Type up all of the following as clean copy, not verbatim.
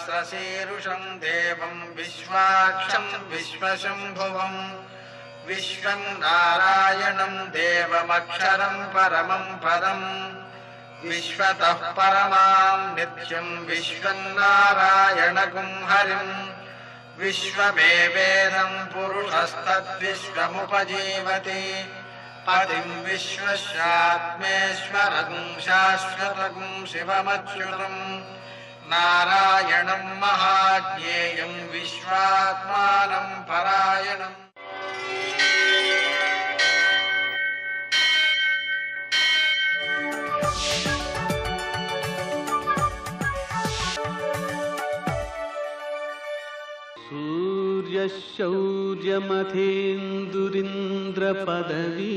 सहस्रशीर्षं देवं विश्वाक्षं विश्वशंभुवं विश्वं नारायणं देवमक्षरं परमं पदं विश्वतः परमां नित्यं विश्वं नारायणगुं हरिं विश्वमेवेदं पुरुषस्तद्विश्वमुपजीवति पतिं विश्वस्यात्मेश्वरं शाश्वतं शिवमच्युतं नारायणं महाज्ञेयं विश्वात्मानं परायणम्। सूर्यशौर्यमथेन्दुरिन्द्रपदवी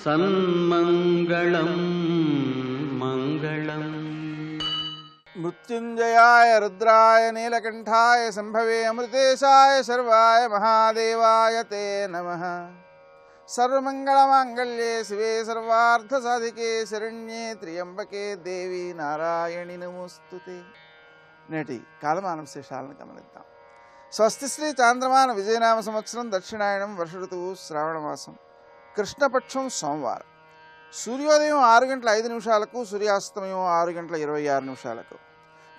सन्मङ्गलं मङ्गलम्। मृत्युंजयाय रुद्राय नीलकंठाय संभवे अमृतेशाय सर्वाय महादेवाय ते नमः। सर्वमंगलमांगल्ये शिवे सर्वार्थसाधिके शरण्ये त्र्यंबके देवी नारायणि नमोस्तुते। నేటి కాలమాన విశేషాలను గమనిద్దాం. స్వస్తి శ్రీ చాంద్రమాన విజయనామ సంవత్సరం దక్షిణాయనం వర్ష ఋతువు శ్రావణమాసం కృష్ణపక్షం సోమవారం. సూర్యోదయం 6:05 సూర్యాస్తమయం 6:26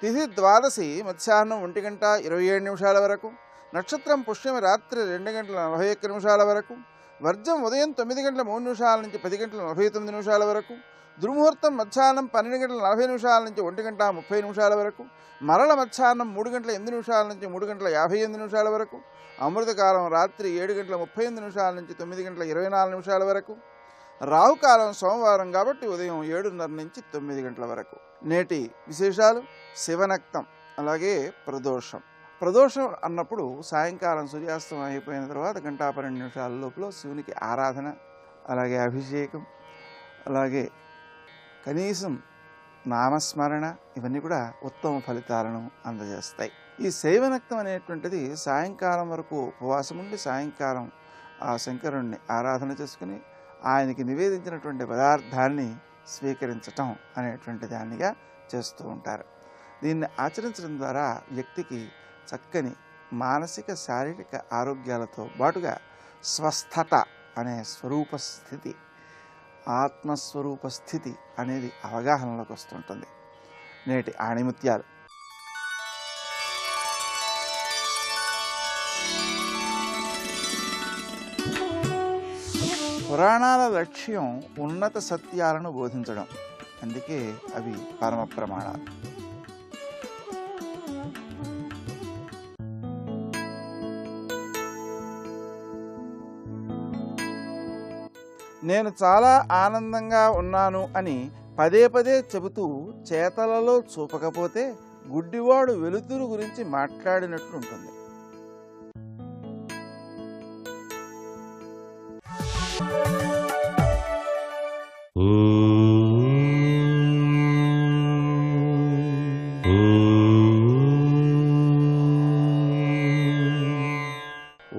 తిథి ద్వాదశి మధ్యాహ్నం 1:27 వరకు. నక్షత్రం పుష్యమి రాత్రి 2:41 వరకు. వర్జం ఉదయం 9:03 నుంచి 10:49 వరకు. దుర్ముహూర్తం మధ్యాహ్నం 12:40 నుంచి 1:30 వరకు. మరల మధ్యాహ్నం 3:08 నుంచి 3:58 వరకు. అమృతకాలం రాత్రి 7:38 నుంచి 9:24 వరకు. రాహుకాలం సోమవారం కాబట్టి ఉదయం 7:30 నుంచి 9 గంటల వరకు. నేటి విశేషాలు: శివనక్తం, అలాగే ప్రదోషం. ప్రదోషం అన్నప్పుడు సాయంకాలం సూర్యాస్తం అయిపోయిన తర్వాత 1:12 లోపల శివునికి ఆరాధన, అలాగే అభిషేకం, అలాగే కనీసం నామస్మరణ, ఇవన్నీ కూడా ఉత్తమ ఫలితాలను అందజేస్తాయి. ఈ శైవనక్తం అనేటువంటిది సాయంకాలం వరకు ఉపవాసం ఉండి సాయంకాలం ఆ శంకరుణ్ణి ఆరాధన చేసుకుని ఆయనకి నివేదించినటువంటి పదార్థాన్ని స్వీకరించటం అనేటువంటి దానిగా చేస్తూ ఉంటారు. దీన్ని ఆచరించడం ద్వారా వ్యక్తికి చక్కని మానసిక శారీరక ఆరోగ్యాలతో పాటుగా స్వస్థత అనే స్వరూప స్థితి, ఆత్మస్వరూప స్థితి అనేది అవగాహనలోకి వస్తుంటుంది. నేటి ఆణిముత్యాలు: పురాణాల లక్ష్యం ఉన్నత సత్యాలను బోధించడం, అందుకే అవి పరమ ప్రమాణాలు. నేను చాలా ఆనందంగా ఉన్నాను అని పదే పదే చెబుతూ చేతలలో చూపకపోతే గుడ్డివాడు వెలుతురు గురించి మాట్లాడినట్లుంటుంది.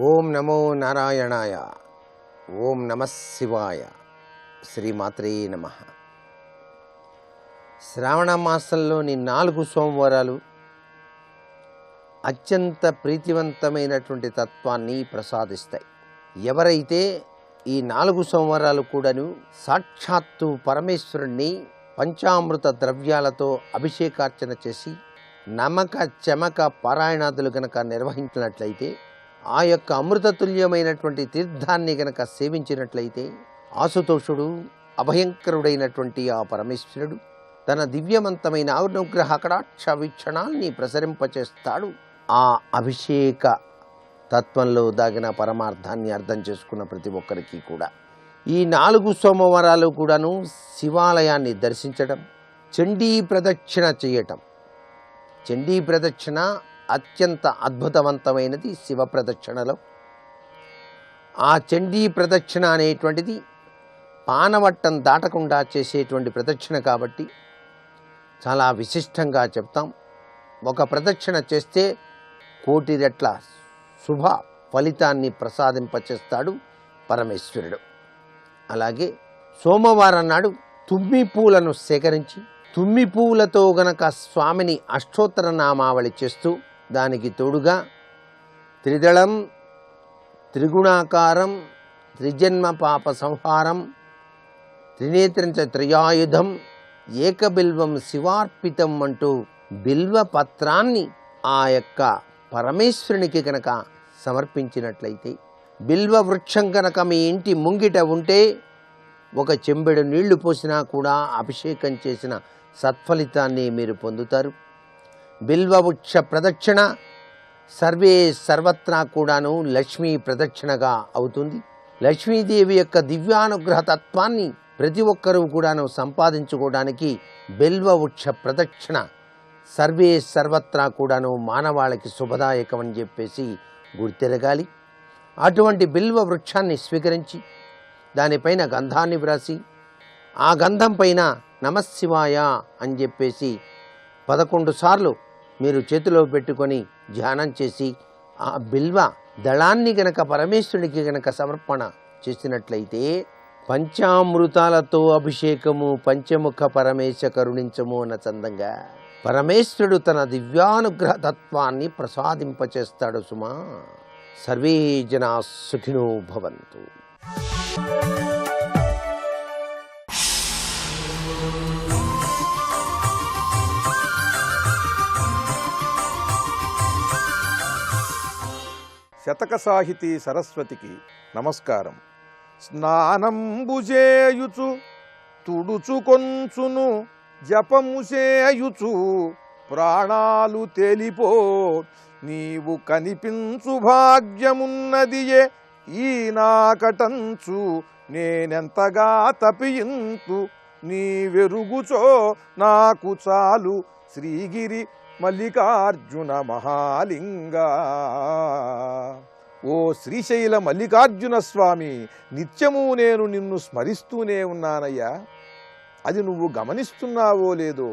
ఓం నమో నారాయణాయ. ఓం నమః శివాయ. శ్రీమాత్రే నమః. శ్రావణ మాసంలోని 4 సోమవారాలు అత్యంత ప్రీతివంతమైనటువంటి తత్వాన్ని ప్రసాదిస్తాయి. ఎవరైతే ఈ 4 సోమవారాలు కూడాను సాక్షాత్తు పరమేశ్వరుణ్ణి పంచామృత ద్రవ్యాలతో అభిషేకార్చన చేసి నమక చమక పారాయణాదులు గనక నిర్వహించినట్లయితే, ఆ యొక్క అమృతతుల్యమైనటువంటి తీర్థాన్ని గనక సేవించినట్లయితే, ఆశుతోషుడు అభయంకరుడైనటువంటి ఆ పరమేశ్వరుడు తన దివ్యవంతమైన అనుగ్రహ కటాక్ష వీక్షణాల్ని ప్రసరింపచేస్తాడు. ఆ అభిషేక తత్వంలో దాగిన పరమార్థాన్ని అర్థం చేసుకున్న ప్రతి ఒక్కరికి కూడా ఈ 4 సోమవారాలు కూడాను శివాలయాన్ని దర్శించడం, చండీ ప్రదక్షిణ చేయటం. చండీ ప్రదక్షిణ అత్యంత అద్భుతవంతమైనది శివ ప్రదక్షిణలో. ఆ చండీ ప్రదక్షిణ అనేటువంటిది పానవట్టం దాటకుండా చేసేటువంటి ప్రదక్షిణ కాబట్టి చాలా విశిష్టంగా చెప్తాం. ఒక ప్రదక్షిణ చేస్తే 1,000,000 రెట్ల శుభ ఫలితాన్ని ప్రసాదింపచేస్తాడు పరమేశ్వరుడు. అలాగే సోమవారం నాడు తుమ్మి పూలను సేకరించి తుమ్మి పువ్వులతో గనక స్వామిని అష్టోత్తర నామావళి చేస్తూ దానికి తోడుగా త్రిదళం, త్రిగుణాకారం, త్రిజన్మ పాప సంహారం, త్రినేత్రంచ త్రయాయుధం, ఏకబిల్వం శివార్పితం అంటూ బిల్వ పత్రాన్ని ఆ యొక్క పరమేశ్వరునికి కనుక సమర్పించినట్లయితే, బిల్వ వృక్షం కనుక మీ ఇంటి ముంగిట ఉంటే ఒక చెంబెడు నీళ్లు పోసినా కూడా అభిషేకం చేసిన సత్ఫలితాన్ని మీరు పొందుతారు. బిల్వవృక్ష ప్రదక్షిణ సర్వే సర్వత్రా కూడాను లక్ష్మీ ప్రదక్షిణగా అవుతుంది. లక్ష్మీదేవి యొక్క దివ్యానుగ్రహ తత్వాన్ని ప్రతి ఒక్కరూ కూడాను సంపాదించుకోవడానికి బిల్వవృక్ష ప్రదక్షిణ సర్వే సర్వత్రా కూడాను మానవాళికి శుభదాయకం అని చెప్పేసి గుర్తెరగాలి. అటువంటి బిల్వ వృక్షాన్ని స్వీకరించి దానిపైన గంధాన్ని వ్రాసి ఆ గంధం పైన నమశివాయ అని చెప్పేసి 11 సార్లు మీరు చేతిలో పెట్టుకొని ధ్యానం చేసి ఆ బిల్వ దళాన్ని గనక పరమేశ్వరునికి గనక సమర్పణ చేసినట్లయితే పంచామృతాలతో అభిషేకము పంచముఖ పరమేశ కరుణించము అన్న చందంగా పరమేశ్వరుడు తన దివ్యానుగ్రహ తత్వాన్ని ప్రసాదింపచేస్తాడు సుమా. సర్వే జనా సుఖినో భవంతు. శతక సాహితీ సరస్వతికి నమస్కారం. స్నానంబుజేయుచు తుడుచుకొంచును జపముసేయుచు ప్రాణాలు తేలిపో నీవు కనిపించు భాగ్యమున్నదియే ఈ నాకటంచు నేనెంతగా తపియింతు నీ వెరుగుచో నాకు చాలు శ్రీగిరి మల్లికార్జున మహాలింగా. ఓ శ్రీశైల మల్లికార్జున స్వామి, నిత్యము నేను నిన్ను స్మరిస్తూనే ఉన్నానయ్యా. అది నువ్వు గమనిస్తున్నావో లేదో.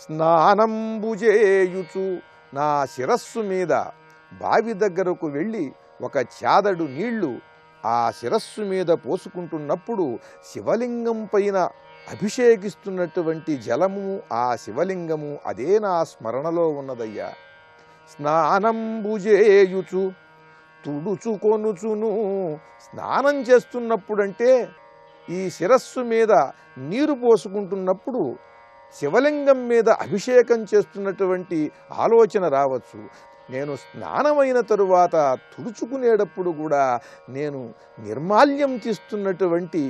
స్నానంబుజేయుచు నా శిరస్సు మీద బావి దగ్గరకు వెళ్ళి ఒక చాదడు నీళ్లు ఆ శిరస్సు మీద పోసుకుంటున్నప్పుడు శివలింగం పైన అభిషేకిస్తున్నటువంటి జలము ఆ శివలింగము అదే నా స్మరణలో ఉన్నదయ్యా. స్నానంబుజేయుచు తుడుచుకొనుచును. స్నానం చేస్తున్నప్పుడంటే ఈ శిరస్సు మీద నీరు పోసుకుంటున్నప్పుడు శివలింగం మీద అభిషేకం చేస్తున్నటువంటి ఆలోచన రావచ్చు. నేను స్నానమైన తరువాత తుడుచుకునేటప్పుడు కూడా నేను నిర్మాల్యం తీస్తున్నటువంటి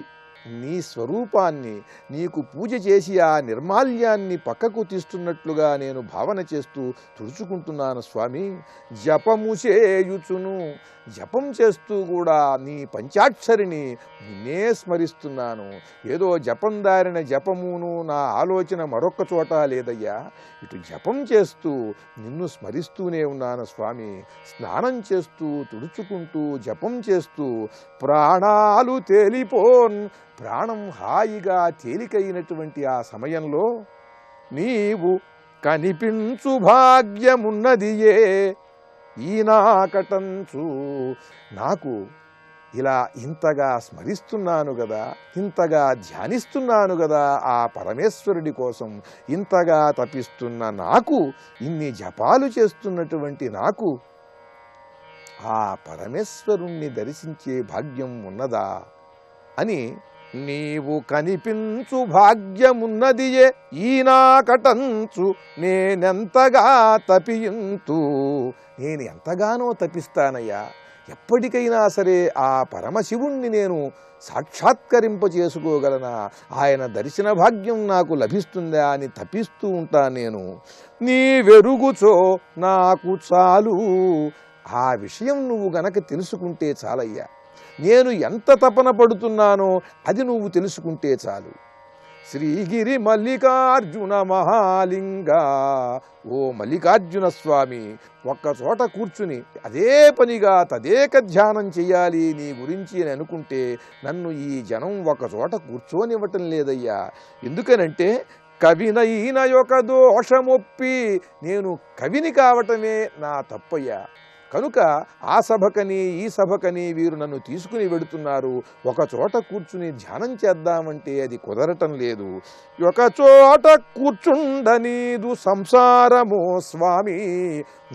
నీ స్వరూపాన్ని, నీకు పూజ చేసి ఆ నిర్మాల్యాన్ని పక్కకు తీస్తున్నట్లుగా నేను భావన చేస్తూ తుడుచుకుంటున్నాను స్వామి. జపము చేయుచును, జపం చేస్తూ కూడా నీ పంచాక్షరిని నిన్నే స్మరిస్తున్నాను. ఏదో జపం దారిన జపమును నా ఆలోచన మరొక్క చోట లేదయ్యా. ఇటు జపం చేస్తూ నిన్ను స్మరిస్తూనే ఉన్నాను స్వామి. స్నానం చేస్తూ తుడుచుకుంటూ జపం చేస్తూ ప్రాణాలు తేలిపోన్, ప్రాణం హాయిగా తేలికైనటువంటి ఆ సమయంలో నీవు కనిపించు భాగ్యమున్నదియే ఈనాకటంచు. నాకు ఇలా ఇంతగా స్మరిస్తున్నాను కదా, ఇంతగా ధ్యానిస్తున్నాను కదా ఆ పరమేశ్వరుడి కోసం, ఇంతగా తపిస్తున్న నాకు, ఇన్ని జపాలు చేస్తున్నటువంటి నాకు ఆ పరమేశ్వరుణ్ణి దర్శించే భాగ్యం ఉన్నదా అని, నీవు కనిపించు భాగ్యమున్నదియే ఈనాకటంచు నేనెంతగా తపియింతు. నేను ఎంతగానో తపిస్తానయ్యా. ఎప్పటికైనా సరే ఆ పరమశివుణ్ణి నేను సాక్షాత్కరింప చేసుకోగలనా, ఆయన దర్శన భాగ్యం నాకు లభిస్తుందా అని తపిస్తూ ఉంటాను నేను. నీ వెరుగుచో నాకు చాలు. ఆ విషయం నువ్వు గనక తెలుసుకుంటే చాలయ్యా. నేను ఎంత తపన పడుతున్నానో అది నువ్వు తెలుసుకుంటే చాలు. శ్రీగిరి మల్లికార్జున మహాలింగా. ఓ మల్లికార్జున స్వామి, ఒక్కచోట కూర్చుని అదే పనిగా తదేక ధ్యానం చెయ్యాలి నీ గురించి అని అనుకుంటే నన్ను ఈ జనం ఒకచోట కూర్చోనివ్వటం లేదయ్యా. ఎందుకనంటే కవినైన యొక్క దోషమొప్పి, నేను కవిని కావటమే నా తప్పయ్యా. కనుక ఆ సభకని ఈ సభకని వీరు నన్ను తీసుకుని వెడుతున్నారు. ఒక చోట కూర్చుని ధ్యానం చేద్దామంటే అది కుదరటం లేదు. ఒక చోట కూర్చుండనీదు సంసారమో స్వామి,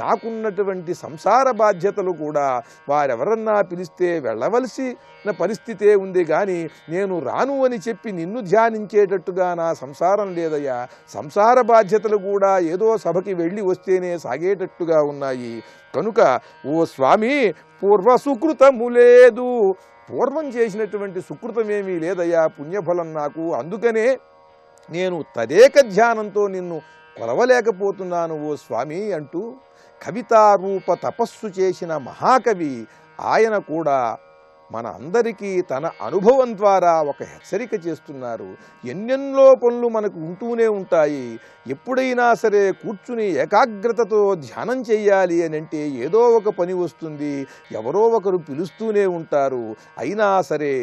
నాకున్నటువంటి సంసార బాధ్యతలు కూడా వారెవరన్నా పిలిస్తే వెళ్ళవలసిన పరిస్థితే ఉంది, కానీ నేను రాను అని చెప్పి నిన్ను ధ్యానించేటట్టుగా నా సంసారం లేదయ్యా. సంసార బాధ్యతలు కూడా ఏదో సభకి వెళ్ళి వస్తేనే సాగేటట్టుగా ఉన్నాయి. కనుక ఓ స్వామి, పూర్వ సుకృతము లేదు, పూర్వం చేసినటువంటి సుకృతమేమీ లేదయ్యా, పుణ్యఫలం నాకు. అందుకనే నేను తదేక ధ్యానంతో నిన్ను కొలవలేకపోతున్నాను ఓ స్వామి అంటూ కవితారూప తపస్సు చేసిన మహాకవి ఆయన కూడా మన అందరికీ తన అనుభవం ద్వారా ఒక హెచ్చరిక చేస్తున్నారు. ఎన్నెన్నో పనులు మనకు ఉంటూనే ఉంటాయి. ఎప్పుడైనా సరే కూర్చుని ఏకాగ్రతతో ధ్యానం చెయ్యాలి అని అంటే ఏదో ఒక పని వస్తుంది, ఎవరో ఒకరు పిలుస్తూనే ఉంటారు. అయినా సరే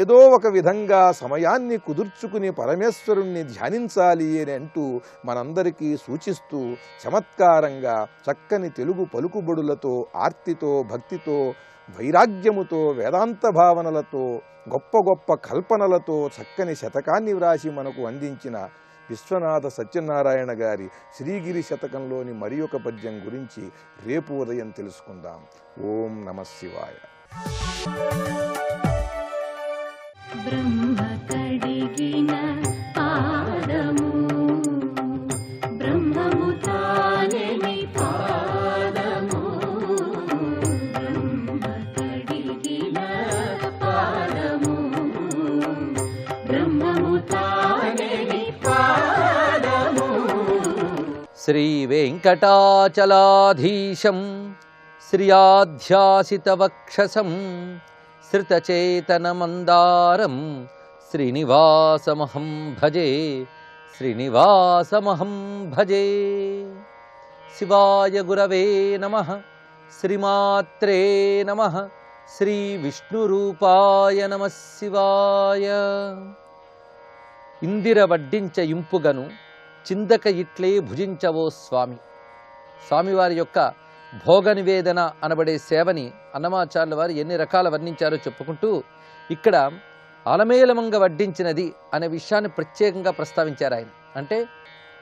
ఏదో ఒక విధంగా సమయాన్ని కుదుర్చుకుని పరమేశ్వరుణ్ణి ధ్యానించాలి అని అంటూ మనందరికీ సూచిస్తూ చమత్కారంగా చక్కని తెలుగు పలుకుబడులతో, ఆర్తితో, భక్తితో, వైరాగ్యముతో, వేదాంత భావనలతో, గొప్ప గొప్ప కల్పనలతో చక్కని శతకాన్ని వ్రాసి మనకు అందించిన విశ్వనాథ సత్యనారాయణ గారి శ్రీగిరి శతకంలోని మరి ఒక పద్యం గురించి రేపు ఉదయం తెలుసుకుందాం. ఓం నమః శివాయ. బ్రహ్మ కడిగిన పాదము, బ్రహ్మము తానెని పాదము, బ్రహ్మ కడిగిన పాదము, బ్రహ్మము తానెని పాదము. శ్రీ వెంకటాచలాధీశం శ్రియాధ్యాసితవక్షసం శ్రితచేతనమందారం శ్రీనివాసమహం భజే, శ్రీనివాసమహం భజే. శివాయ గురవే నమః. శ్రీమాత్రే నమః. శ్రీ విష్ణురూపాయ నమః శివాయ. ఇందిర వడ్డించ ఇంపుగను చిందక ఇట్లే భుజించవో స్వామి. స్వామివారి యొక్క భోగ నివేదన అనబడే సేవని అన్నమాచార్యుల వారు ఎన్ని రకాల వర్ణించారో చెప్పుకుంటూ ఇక్కడ అలమేలమంగ వడ్డించినది అనే విషయాన్ని ప్రత్యేకంగా ప్రస్తావించారు ఆయన. అంటే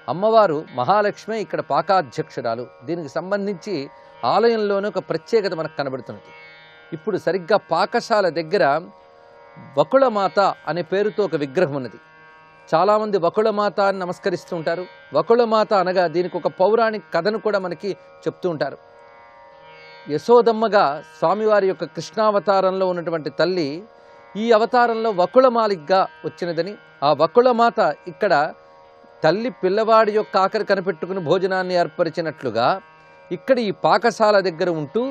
అమ్మవారు మహాలక్ష్మి ఇక్కడ పాకాధ్యక్షురాలు. దీనికి సంబంధించి ఆలయంలోనే ఒక ప్రత్యేకత మనకు కనబడుతున్నది. ఇప్పుడు సరిగ్గా పాకశాల దగ్గర వకుళమాత అనే పేరుతో ఒక విగ్రహం ఉన్నది. చాలామంది వకుళమాత అని నమస్కరిస్తూ ఉంటారు. వకుళమాత అనగా దీనికి ఒక పౌరాణిక కథను కూడా మనకి చెప్తూ ఉంటారు. యశోదమ్మగా స్వామివారి యొక్క కృష్ణావతారంలో ఉన్నటువంటి తల్లి ఈ అవతారంలో వకుళమాలిగ్గా వచ్చినదని, ఆ వకుళమాత ఇక్కడ తల్లి పిల్లవాడి యొక్క ఆఖరి కనిపెట్టుకుని భోజనాన్ని ఏర్పరిచినట్లుగా ఇక్కడ ఈ పాకశాల దగ్గర ఉంటూ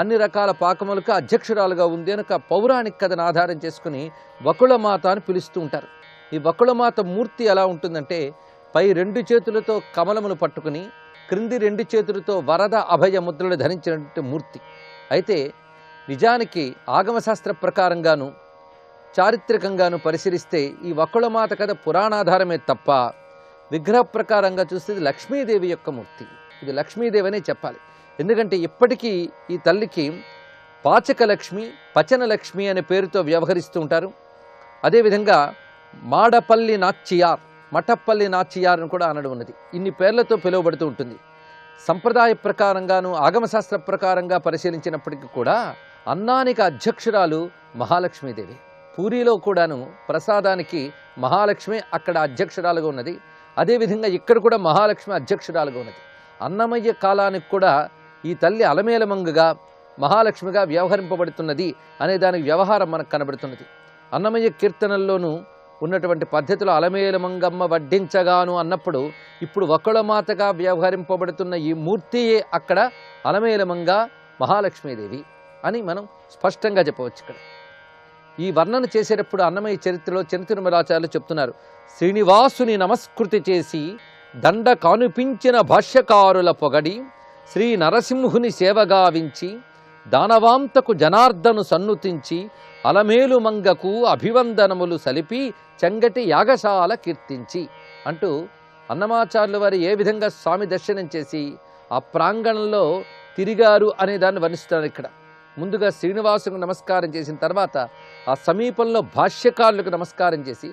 అన్ని రకాల పాకములకు అధ్యక్షురాలుగా ఉంది అని ఒక పౌరాణిక కథను ఆధారం చేసుకుని వకుళమాత అని పిలుస్తూ ఉంటారు. ఈ వకుళమాత మూర్తి ఎలా ఉంటుందంటే పై రెండు చేతులతో కమలమును పట్టుకుని క్రింది రెండు చేతులతో వరద అభయ ముద్రలు ధరించినటువంటి మూర్తి. అయితే నిజానికి ఆగమశాస్త్ర ప్రకారంగాను చారిత్రకంగాను పరిశీలిస్తే ఈ వకుళమాత కథ పురాణాధారమే తప్ప విగ్రహ ప్రకారంగా చూస్తే ఇది లక్ష్మీదేవి యొక్క మూర్తి. ఇది లక్ష్మీదేవి అనే చెప్పాలి. ఎందుకంటే ఇప్పటికీ ఈ తల్లికి పాచక లక్ష్మి, పచన లక్ష్మి అనే పేరుతో వ్యవహరిస్తూ ఉంటారు. అదేవిధంగా మాడపల్లి నాచ్యార్, మఠపల్లి నాచ్యార్ అని కూడా అనడం ఉన్నది. ఇన్ని పేర్లతో పిలువబడుతూ ఉంటుంది. సంప్రదాయ ప్రకారంగాను ఆగమశాస్త్ర ప్రకారంగా పరిశీలించినప్పటికీ కూడా అన్నానికి అధ్యక్షురాలు మహాలక్ష్మీదేవి. పూరిలో కూడాను ప్రసాదానికి మహాలక్ష్మి అక్కడ అధ్యక్షురాలుగా ఉన్నది. అదేవిధంగా ఇక్కడ కూడా మహాలక్ష్మి అధ్యక్షురాలుగా ఉన్నది. అన్నమయ్య కాలానికి కూడా ఈ తల్లి అలమేలమంగగా మహాలక్ష్మిగా వ్యవహరింపబడుతున్నది అనే దానికి వ్యవహారం మనకు కనబడుతున్నది. అన్నమయ్య కీర్తనల్లోనూ ఉన్నటువంటి పద్ధతిలో అలమేలమంగమ్మ వడ్డించగాను అన్నప్పుడు ఇప్పుడు వకుళమాతగా వ్యవహరింపబడుతున్న ఈ మూర్తియే అక్కడ అలమేలమంగ మహాలక్ష్మీదేవి అని మనం స్పష్టంగా చెప్పవచ్చు. ఇక్కడ ఈ వర్ణన చేసేటప్పుడు అన్నమయ్య చరిత్రలో చరిత్రమరాచార్యులు చెప్తున్నారు, శ్రీనివాసుని నమస్కృతి చేసి దండ కానుపించిన భాష్యకారుల పొగడి శ్రీ నరసింహుని సేవగావించి దానవాంతకు జనార్దను సన్నుతించి అలమేలు మంగకు అభివందనములు సలిపి చెంగటి యాగశాల కీర్తించి అంటూ అన్నమాచార్యుల వారు ఏ విధంగా స్వామి దర్శనం చేసి ఆ ప్రాంగణంలో తిరిగారు అనే దాన్ని వర్ణిస్తున్నారు ఇక్కడ. ముందుగా శ్రీనివాసుకు నమస్కారం చేసిన తర్వాత ఆ సమీపంలో భాష్యకారులకు నమస్కారం చేసి,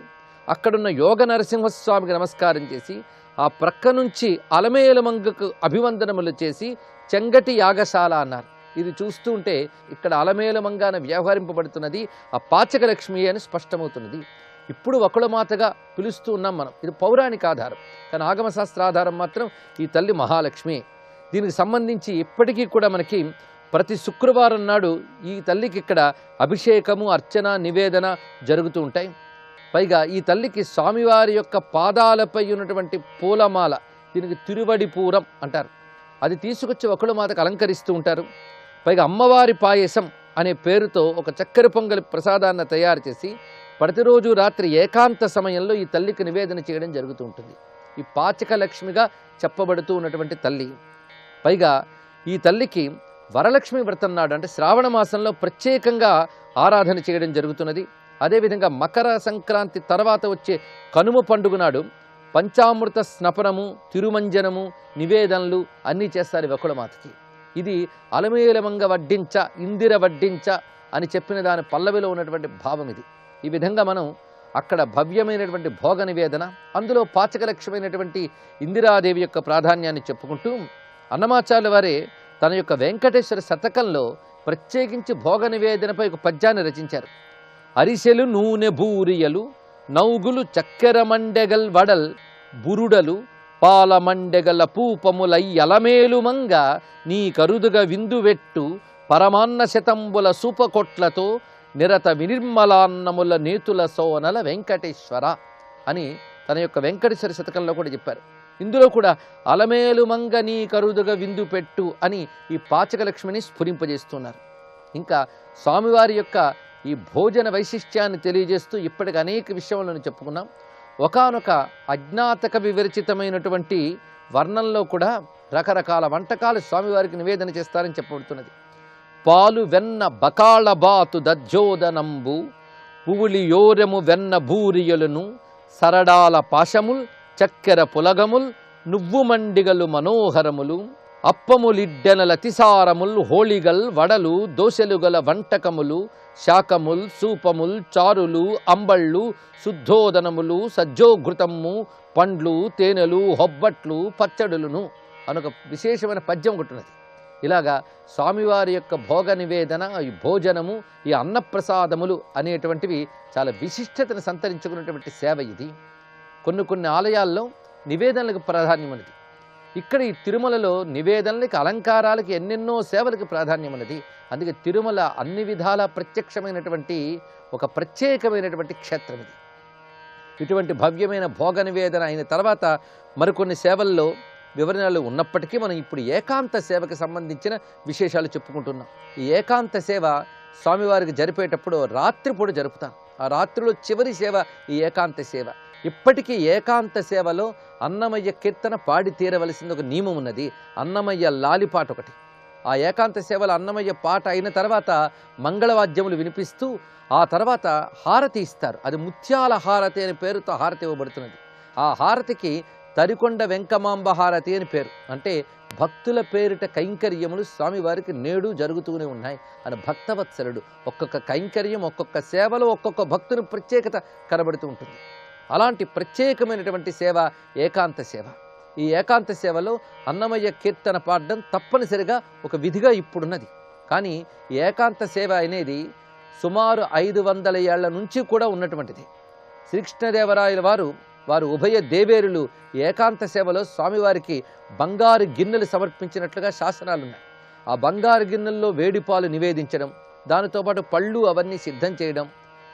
అక్కడున్న యోగ నరసింహస్వామికి నమస్కారం చేసి, ఆ ప్రక్క నుంచి అలమేలుమంగకు అభివందనములు చేసి చెంగటి యాగశాల అన్నారు. ఇది చూస్తూ ఉంటే ఇక్కడ అలమేలుమంగాన వ్యవహరింపబడుతున్నది ఆ పాచక లక్ష్మి అని స్పష్టమవుతున్నది. ఇప్పుడు వకుళమాతగా పిలుస్తూ ఉన్నాం మనం. ఇది పౌరాణిక ఆధారం, కానీ ఆగమశాస్త్ర ఆధారం మాత్రం ఈ తల్లి మహాలక్ష్మి. దీనికి సంబంధించి ఇప్పటికీ కూడా మనకి ప్రతి శుక్రవారం నాడు ఈ తల్లికి ఇక్కడ అభిషేకము, అర్చన, నివేదన జరుగుతూ ఉంటాయి. పైగా ఈ తల్లికి స్వామివారి యొక్క పాదాలపై ఉన్నటువంటి పూలమాల, దీనికి తిరువడిపూరం అంటారు, అది తీసుకొచ్చి వకుళమాతకు అలంకరిస్తూ ఉంటారు. పైగా అమ్మవారి పాయసం అనే పేరుతో ఒక చక్కెర పొంగలి ప్రసాదాన్ని తయారు చేసి ప్రతిరోజు రాత్రి ఏకాంత సమయంలో ఈ తల్లికి నివేదన చేయడం జరుగుతూ ఉంటుంది. ఈ పాచక లక్ష్మిగా చెప్పబడుతూ ఉన్నటువంటి తల్లి. పైగా ఈ తల్లికి వరలక్ష్మి వ్రతం నాడు, అంటే శ్రావణ మాసంలో ప్రత్యేకంగా ఆరాధన చేయడం జరుగుతున్నది. అదేవిధంగా మకర సంక్రాంతి తర్వాత వచ్చే కనుమ పండుగ నాడు పంచామృత స్నపనము, తిరుమంజనము, నివేదనలు అన్నీ చేస్తారు వకుళమాతకి. ఇది అలమేలమంగ వడ్డించ, ఇందిర వడ్డించ అని చెప్పిన దాని పల్లవిలో ఉన్నటువంటి భావం ఇది. ఈ విధంగా మనం అక్కడ భవ్యమైనటువంటి భోగ నివేదన, అందులో పాచకలక్ష్యమైనటువంటి ఇందిరాదేవి యొక్క ప్రాధాన్యాన్ని చెప్పుకుంటూ అన్నమాచార్యుల వారే తన యొక్క వెంకటేశ్వర శతకంలో ప్రత్యేకించి భోగ నివేదనపై ఒక పద్యాన్ని రచించారు. అరిసెలు నూనె బూరియలు, నౌగులు చక్కెర మండెగల్ వడల్, బురుడలు పాల మండెగల పూపములై అలమేలుమంగ నీ కరుదుగ విందువెట్టు, పరమాన్న శతంబుల సూపకొట్లతో నిరత వినిర్మలాన్నముల నేతుల సోనల వెంకటేశ్వర అని తన యొక్క వెంకటేశ్వర శతకంలో కూడా చెప్పారు. ఇందులో కూడా అలమేలుమంగ నీ కరుదుగ విందు పెట్టు అని ఈ పాచకలక్ష్మిని స్ఫురింపజేస్తున్నారు. ఇంకా స్వామివారి యొక్క ఈ భోజన వైశిష్ట్యాన్ని తెలియజేస్తూ ఇప్పటికి అనేక విషయాలను చెప్పుకున్నాం. ఒకానొక అజ్ఞాతక వివరిచితమైనటువంటి వర్ణంలో కూడా రకరకాల వంటకాలు స్వామివారికి నివేదన చేస్తారని చెప్పబడుతున్నది. పాలు వెన్న బకాళ బాతు దజ్జోదనంబు, పువులి యోరము వెన్న భూరియలను, సరడాల పాశముల్ చక్కెర పులగముల్, నువ్వు మండిగలు మనోహరములు, అప్పములిడ్డెనల తిసారముల్, హోళిగల్ వడలు దోశలుగల వంటకములు, శాకముల్ సూపముల్ చారులు అంబళ్ళు శుద్ధోదనములు, సజ్జోఘృతము, పండ్లు, తేనెలు, హొబ్బట్లు, పచ్చడులను అనొక విశేషమైన పద్యం ఒకటున్నది. ఇలాగా స్వామివారి యొక్క భోగ నివేదన, ఈ భోజనము, ఈ అన్నప్రసాదములు అనేటువంటివి చాలా విశిష్టతను సంతరించుకున్నటువంటి సేవ ఇది. కొన్ని ఆలయాల్లో నివేదనలకు ప్రాధాన్యం ఉన్నది. ఇక్కడ ఈ తిరుమలలో నివేదనలకి, అలంకారాలకి, ఎన్నెన్నో సేవలకు ప్రాధాన్యం ఉన్నది. అందుకే తిరుమల అన్ని విధాల ప్రత్యక్షమైనటువంటి ఒక ప్రత్యేకమైనటువంటి క్షేత్రం ఇది. ఇటువంటి భవ్యమైన భోగ నివేదన అయిన తర్వాత మరికొన్ని సేవల్లో వివరణలు ఉన్నప్పటికీ మనం ఇప్పుడు ఏకాంత సేవకి సంబంధించిన విశేషాలు చెప్పుకుంటున్నాం. ఈ ఏకాంత సేవ స్వామివారికి జరిపేటప్పుడు రాత్రిపూట జరుపుతాం. ఆ రాత్రిలో చివరి సేవ ఈ ఏకాంత సేవ. ఇప్పటికీ ఏకాంత సేవలో అన్నమయ్య కీర్తన పాడి తీరవలసింది ఒక నియమం ఉన్నది. అన్నమయ్య లాలిపాట ఒకటి. ఆ ఏకాంత సేవలో అన్నమయ్య పాట అయిన తర్వాత మంగళవాద్యములు వినిపిస్తూ ఆ తర్వాత హారతి ఇస్తారు. అది ముత్యాల హారతి అనే పేరుతో హారతి ఇవ్వబడుతున్నది. ఆ హారతికి తరికొండ వెంకమాంబ హారతి అని పేరు. అంటే భక్తుల పేరిట కైంకర్యములు స్వామివారికి నేడు జరుగుతూనే ఉన్నాయి అని భక్తవత్సలుడు. ఒక్కొక్క కైంకర్యం, ఒక్కొక్క సేవలో ఒక్కొక్క భక్తుని ప్రత్యేకత కనబడుతూ ఉంటుంది. అలాంటి ప్రత్యేకమైనటువంటి సేవ ఏకాంత సేవ. ఈ ఏకాంత సేవలో అన్నమయ్య కీర్తన పాడడం తప్పనిసరిగా ఒక విధిగా ఇప్పుడున్నది. కానీ ఏకాంత సేవ అనేది సుమారు 500 ఏళ్ల నుంచి కూడా ఉన్నటువంటిది. శ్రీకృష్ణదేవరాయల వారు ఉభయ దేవేరులు ఏకాంత సేవలో స్వామివారికి బంగారు గిన్నెలు సమర్పించినట్లుగా శాసనాలున్నాయి. ఆ బంగారు గిన్నెల్లో వేడిపాలు నివేదించడం, దానితో పాటు పళ్ళు అవన్నీ సిద్ధం చేయడం,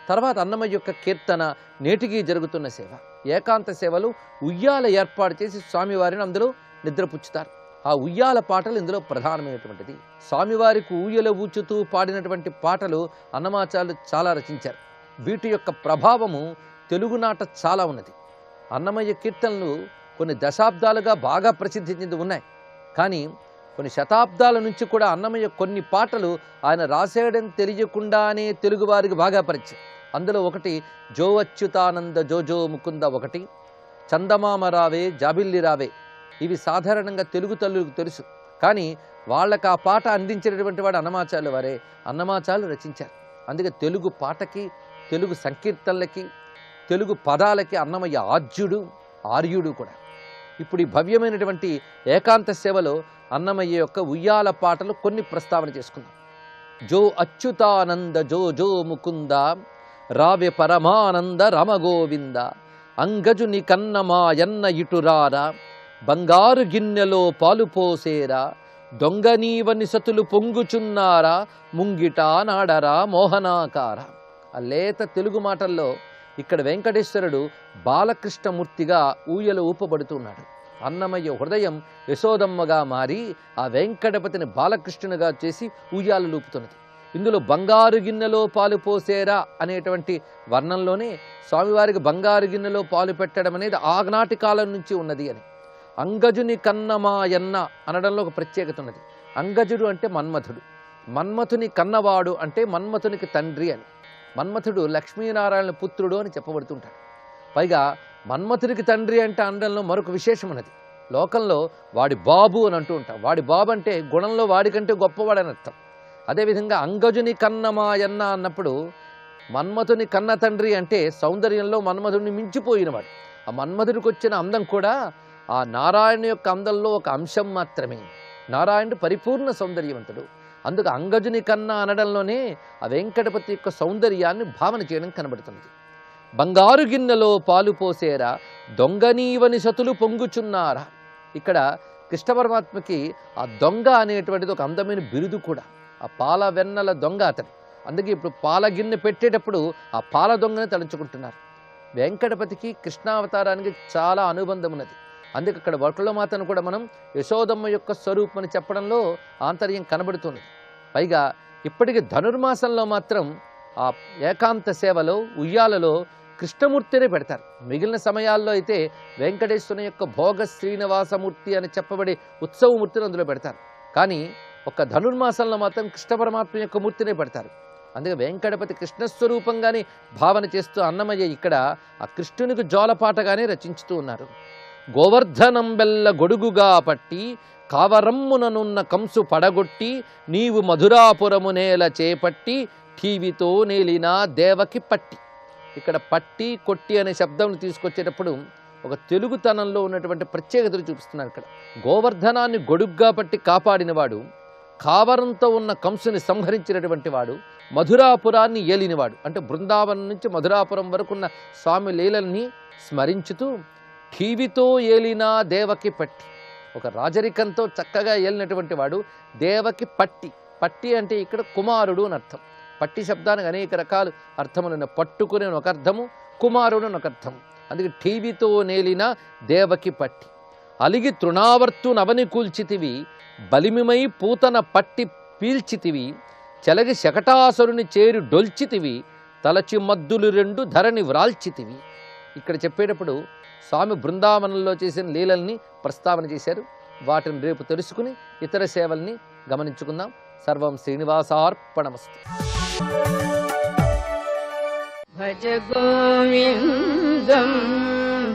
తర్వాత అన్నమయ్య యొక్క కీర్తన నేటికి జరుగుతున్న సేవ. ఏకాంత సేవలు ఉయ్యాల ఏర్పాటు చేసి స్వామివారిని అందులో నిద్రపుచ్చుతారు. ఆ ఉయ్యాల పాటలు ఇందులో ప్రధానమైనటువంటిది. స్వామివారికి ఊయల ఊచుతూ పాడినటువంటి పాటలు అన్నమాచార్యులు చాలా రచించారు. వీటి యొక్క ప్రభావము తెలుగునాట చాలా ఉన్నది. అన్నమయ్య కీర్తనలు కొన్ని దశాబ్దాలుగా బాగా ప్రసిద్ధి చెంది ఉన్నాయి. కానీ కొన్ని శతాబ్దాల నుంచి కూడా అన్నమయ్య కొన్ని పాటలు ఆయన రాసేయడం తెలియకుండానే తెలుగువారికి బాగా పరిచయం. అందులో ఒకటి జో అచ్యుతానంద జోజో ముకుంద, ఒకటి చందమామ రావే జాబిల్లి రావే. ఇవి సాధారణంగా తెలుగు తల్లులకు తెలుసు. కానీ వాళ్ళకి ఆ పాట అందించినటువంటి వాడు అన్నమాచార్యుల వారే. అన్నమాచార్యులు రచించారు. అందుకే తెలుగు పాటకి, తెలుగు సంకీర్తనలకి, తెలుగు పదాలకి అన్నమయ్య ఆర్యుడు కూడా. ఇప్పుడు ఈ భవ్యమైనటువంటి ఏకాంత సేవలో అన్నమయ్య యొక్క ఉయ్యాల పాటలు కొన్ని ప్రస్తావన చేసుకుందాం. జో అచ్యుతానంద జో జో ముకుంద రావె పరమానంద రమగోవింద అంగజుని కన్నమాయన్న ఇటురారా బంగారు గిన్నెలో పాలు పోసేరా దొంగనీవని సతులు పొంగుచున్నారా ముంగిట నాడరా మోహనాకార. ఆ లేత తెలుగు మాటల్లో ఇక్కడ వెంకటేశ్వరుడు బాలకృష్ణమూర్తిగా ఊయల ఊపబడుతున్నాడు. అన్నమయ్య హృదయం యశోదమ్మగా మారి ఆ వెంకటపతిని బాలకృష్ణునిగా చేసి ఉయ్యాలు లూపుతున్నది. ఇందులో బంగారు గిన్నెలో పాలు పోసేరా అనేటువంటి వర్ణంలోనే స్వామివారికి బంగారు గిన్నెలో పాలు పెట్టడం అనేది ఆనాటి కాలం నుంచి ఉన్నది అని. అంగజుని కన్నమాయన్న అనడంలో ఒక ప్రత్యేకత ఉన్నది. అంగజుడు అంటే మన్మథుడు, మన్మథుని కన్నవాడు అంటే మన్మథునికి తండ్రి అని. మన్మథుడు లక్ష్మీనారాయణ పుత్రుడు అని చెప్పబడుతుంటాడు. పైగా మన్మథుడికి తండ్రి అంటే అనడంలో మరొక విశేషం ఉన్నది. లోకంలో వాడి బాబు అని అంటూ ఉంటాం. వాడి బాబు అంటే గుణంలో వాడికంటే గొప్పవాడని అర్థం. అదేవిధంగా అంగజుని కన్నమాయన్న అన్నప్పుడు మన్మథుని కన్న తండ్రి అంటే సౌందర్యంలో మన్మథుడిని మించిపోయినవాడు. ఆ మన్మథుడికి వచ్చిన అందం కూడా ఆ నారాయణ యొక్క అందంలో ఒక అంశం మాత్రమే. నారాయణుడు పరిపూర్ణ సౌందర్యవంతుడు. అందుకు అంగజుని కన్న అనడంలోనే ఆ వెంకటపతి యొక్క సౌందర్యాన్ని భావన చేయడం కనబడుతున్నది. బంగారు గిన్నెలో పాలు పోసేరా దొంగనీవని సతులు పొంగుచున్నారా. ఇక్కడ కృష్ణ పరమాత్మకి ఆ దొంగ అనేటువంటిది ఒక అందమైన బిరుదు కూడా. ఆ పాల వెన్నెల దొంగ అతడు. అందుకే ఇప్పుడు పాల గిన్నె పెట్టేటప్పుడు ఆ పాల దొంగని తలంచుకుంటున్నారు. వెంకటపతికి కృష్ణావతారానికి చాలా అనుబంధం ఉన్నది. అందుకే అక్కడ వకుళమాతను కూడా మనం యశోదమ్మ యొక్క స్వరూపం అని చెప్పడంలో ఆంతర్యం కనబడుతున్నది. పైగా ఇప్పటికీ ధనుర్మాసంలో మాత్రం ఆ ఏకాంత సేవలో ఉయ్యాలలో కృష్ణమూర్తినే పెడతారు. మిగిలిన సమయాల్లో అయితే వెంకటేశ్వరుని యొక్క భోగ శ్రీనివాసమూర్తి అని చెప్పబడే ఉత్సవమూర్తిని అందులో పెడతారు. కానీ ఒక ధనుర్మాసంలో మాత్రం కృష్ణ పరమాత్మ యొక్క మూర్తినే పెడతారు. అందుకే వెంకటపతి కృష్ణస్వరూపంగానే భావన చేస్తూ అన్నమయ్య ఇక్కడ ఆ కృష్ణునికి జోలపాటగానే రచించుతూ ఉన్నారు. గోవర్ధనం బెల్ల గొడుగుగా పట్టి కావరమ్ముననున్న కంసు పడగొట్టి నీవు మధురాపురము నేల చేపట్టి ఠీవితో నేలిన దేవకి పట్టి. ఇక్కడ పట్టి కొట్టి అనే శబ్దం తీసుకొచ్చేటప్పుడు ఒక తెలుగుతనంలో ఉన్నటువంటి ప్రత్యేకతలు చూపిస్తున్నారు. ఇక్కడ గోవర్ధనాన్ని గొడుగ్గా పట్టి కాపాడినవాడు, కావరంతో ఉన్న కంసుని సంహరించినటువంటి వాడు, మధురాపురాన్ని ఏలినవాడు. అంటే బృందావనం నుంచి మధురాపురం వరకు ఉన్న స్వామి లీలల్ని స్మరించుతూ ఠీవితో ఏలిన దేవకి పట్టి, ఒక రాజరికంతో చక్కగా ఏలినటువంటి వాడు దేవకి పట్టి. పట్టి అంటే ఇక్కడ కుమారుడు అని అర్థం. పట్టి శబ్దానికి అనేక రకాల అర్థములు. పట్టుకునే ఒక అర్థము, కుమారుడు అని ఒక అర్థము. అందుకే ఠీవితో నేలిన దేవకి పట్టి. అలిగి తృణావర్తు నవని కూల్చితివి బలిమిమై పూతన పట్టి పీల్చితివి చెలగి శకటాసురుని చేరి డొల్చితివి తలచి మద్దులు రెండు ధరణి వ్రాల్చితివి. ఇక్కడ చెప్పేటప్పుడు స్వామి బృందావనంలో చేసిన లీలల్ని ప్రస్తావన చేశారు. వాటిని రేపు తెలుసుకుని ఇతర సేవల్ని గమనించుకుందాం. సర్వం శ్రీనివాసార్పణమస్తు. భజ గోవిందం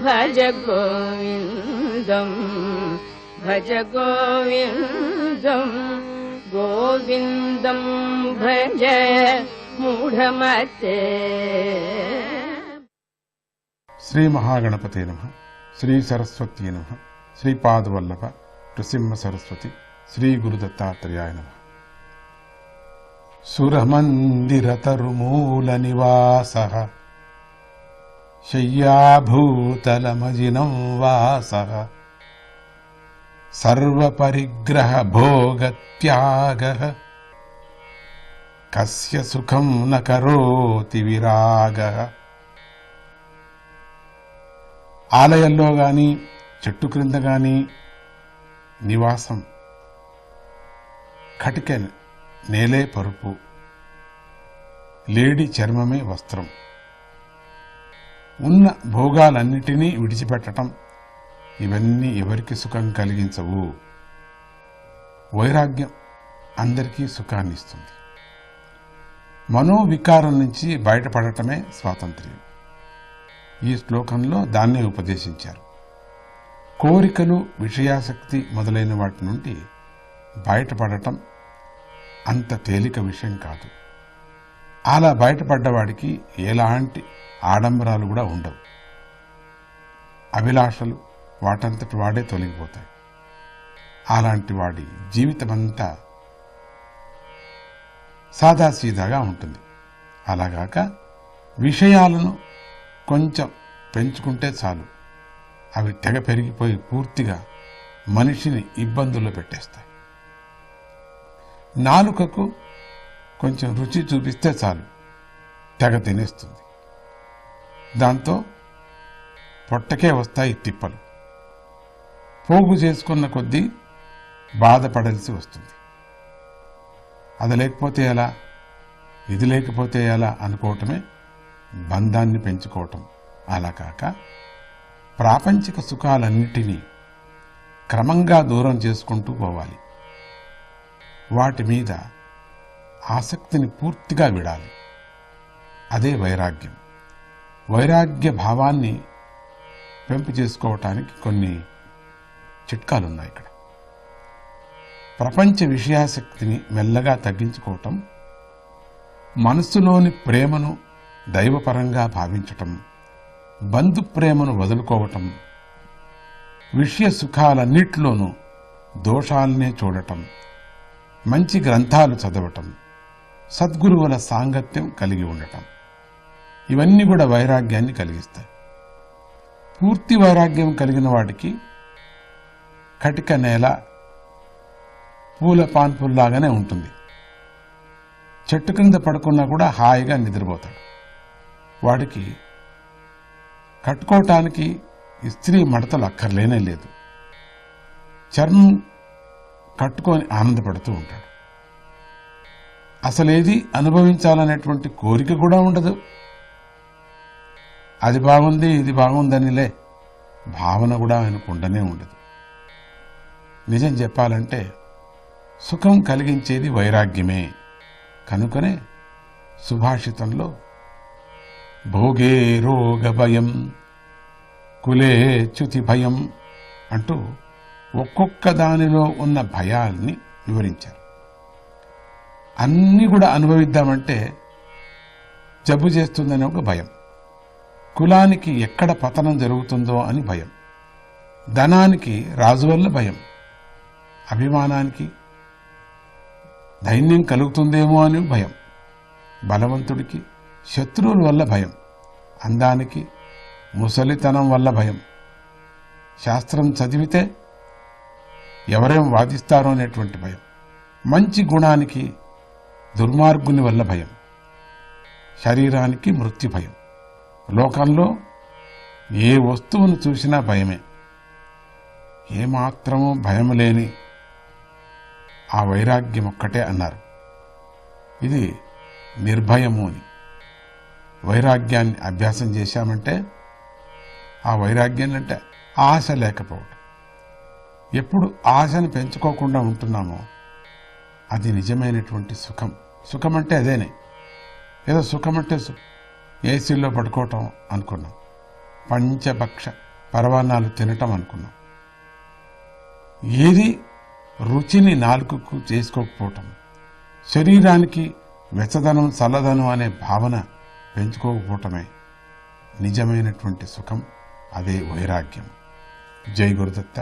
భజ గోవిందం భజ గోవిందం గోవిందం భజ మూఢమతే. శ్రీ మహాగణపతే నమః. శ్రీ సరస్వతీ నమః. శ్రీపాదవల్లభ నృసింహ సరస్వతి శ్రీ గురుదత్తాత్రేయాయ నమః. సురమందిరతరుమూల నివాసః శయ్యాభూతలమజినం వాసః సర్వపరిగ్రహ భోగత్యాగః కస్య సుఖం న కరోతి విరాగః. ఆలయంలో కానీ చెట్టు క్రింద కానీ నివాసం, కటిక నేలే పరుపు, లేడి చర్మమే వస్త్రం, ఉన్న భోగాలన్నిటినీ విడిచిపెట్టడం, ఇవన్నీ ఎవరికి సుఖం కలిగించవు. వైరాగ్యం అందరికీ సుఖాన్ని ఇస్తుంది. మనోవికారం నుంచి బయటపడటమే స్వాతంత్ర్యం. ఈ శ్లోకంలో దాన్నే ఉపదేశించారు. కోరికలు, విషయాసక్తి మొదలైన వాటి నుండి బయటపడటం అంత తేలిక విషయం కాదు. అలా బయటపడ్డవాడికి ఎలాంటి ఆడంబరాలు కూడా ఉండవు. అభిలాషలు వాటంతటి వాడే తొలగిపోతాయి. అలాంటి వాడి జీవితమంతా సాదాసీదాగా ఉంటుంది. అలాగాక విషయాలను కొంచెం పెంచుకుంటే చాలు, అవి తెగ పెరిగిపోయి పూర్తిగా మనిషిని ఇబ్బందుల్లో పెట్టేస్తాయి. నాలుకకు కొంచెం రుచి చూపిస్తే చాలు, తెగ తినేస్తుంది. దాంతో పొట్టకే వస్తాయి తిప్పలు. పోగు చేసుకున్న కొద్దీ బాధపడాల్సి వస్తుంది. అది లేకపోతే ఎలా, ఇది లేకపోతే ఎలా అనుకోవటమే బంధాన్ని పెంచుకోవటం. అలా కాక ప్రాపంచిక సుఖాలన్నిటినీ క్రమంగా దూరం చేసుకుంటూ పోవాలి. వాటి మీద ఆసక్తిని పూర్తిగా విడాలి. అదే వైరాగ్యం. వైరాగ్య భావాన్ని పెంపు చేసుకోవటానికి కొన్ని చిట్కాలున్నాయి ఇక్కడ. ప్రపంచ విషయాసక్తిని మెల్లగా తగ్గించుకోవటం, మనస్సులోని ప్రేమను దైవపరంగా భావించటం, బంధు ప్రేమను వదులుకోవటం, విషయ సుఖాలన్నిటిలోనూ దోషాలనే చూడటం, మంచి గ్రంథాలు చదవటం, సద్గురువుల సాంగత్యం కలిగి ఉండటం, ఇవన్నీ కూడా వైరాగ్యాన్ని కలిగిస్తాయి. పూర్తి వైరాగ్యం కలిగిన వాడికి కటిక నేల పూల పాన్పుల్లాగానే ఉంటుంది. చెట్టు కింద పడుకున్నా కూడా హాయిగా నిద్రపోతాడు. వాడికి కట్టుకోవటానికి ఇస్త్రీ మడతలు అక్కర్లేనే లేదు. చర్మం కట్టుకొని ఆనందపడుతూ ఉంటాడు. అసలేది అనుభవించాలనేటువంటి కోరిక కూడా ఉండదు. అది బాగుంది ఇది బాగుందనిలే భావన కూడా ఆయనకు ఉండనే ఉండదు. నిజం చెప్పాలంటే సుఖం కలిగించేది వైరాగ్యమే. కనుకనే సుభాషితంలో భోగే రోగ భయం కులే చ్యుతి భయం అంటూ ఒక్కొక్క దానిలో ఉన్న భయాల్ని వివరించారు. అన్నీ కూడా అనుభవిద్దామంటే జబ్బు చేస్తుందని ఒక భయం, కులానికి ఎక్కడ పతనం జరుగుతుందో అని భయం, ధనానికి రాజు వల్ల భయం, అభిమానానికి ధైర్యం కలుగుతుందేమో అని భయం, బలవంతుడికి శత్రువుల వల్ల భయం, అందానికి ముసలితనం వల్ల భయం, శాస్త్రం చదివితే ఎవరేం వాదిస్తారో అనేటువంటి భయం, మంచి గుణానికి దుర్మార్గుని వల్ల భయం, శరీరానికి మృత్యు భయం. లోకంలో ఏ వస్తువును చూసినా భయమే. ఏమాత్రమూ భయం లేని ఆ వైరాగ్యం ఒక్కటే అన్నారు. ఇది నిర్భయము అని. వైరాగ్యాన్ని అభ్యాసం చేశామంటే ఆ వైరాగ్యం అంటే ఆశ లేకపోవడం. ఎప్పుడు ఆశను పెంచుకోకుండా ఉంటున్నామో అది నిజమైనటువంటి సుఖం. సుఖం అంటే అదేనే. ఏదో సుఖం అంటే ఏసీలో పడుకోవటం అనుకున్నాం, పంచభక్ష పరవాన్నాలు తినటం అనుకున్నాం. ఏది రుచిని నాలుకకు చేసుకోకపోవటం, శరీరానికి వెచ్చదనం చల్లదనం అనే భావన పెంచుకోకపోవటమే నిజమైనటువంటి సుఖం. అదే వైరాగ్యం. జై గురుదత్త.